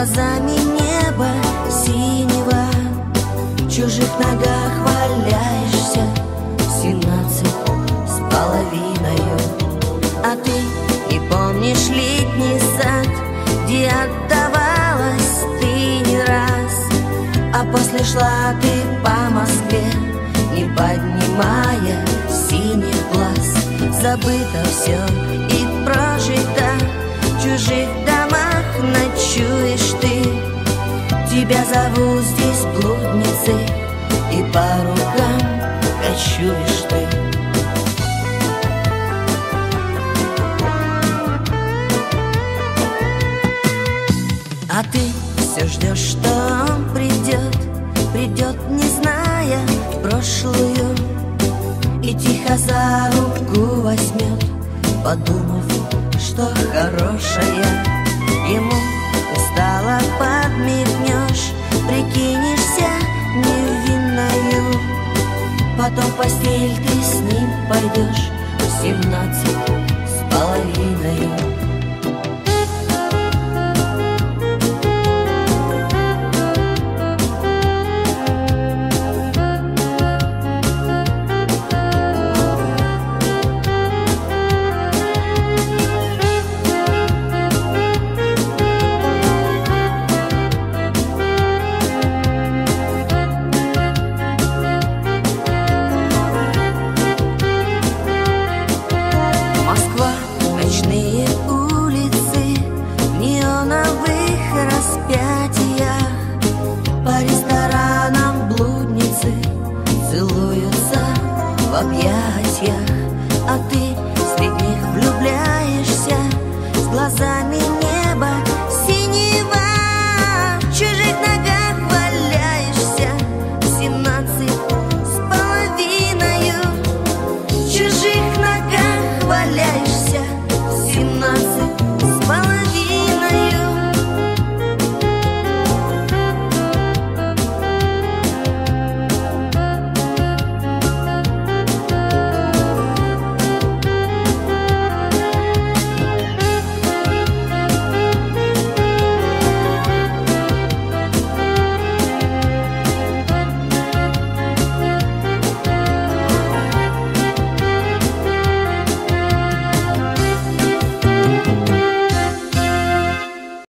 глазами неба синего, в чужих ногах валяешься 17,5. А ты не помнишь летний сад, где отдавалась ты не раз, а после шла ты по Москве, не поднимая синих глаз. Забыто все и прожито, в чужих домах ночуешь ты. Тебя зовут здесь блудницей, и по рукам кочуешь ты. А ты все ждешь, что он придет, придет, не зная прошлую, и тихо за руку возьмет, подумав, что хорошая. Ему устало подмигнешь, прикинешься невинною, потом в постель ты с ним пойдешь в 17,5. Ночные улицы в неоновых распятиях, по ресторанам блудницы целуются в объятиях, а ты среди них влюбляешься с глазами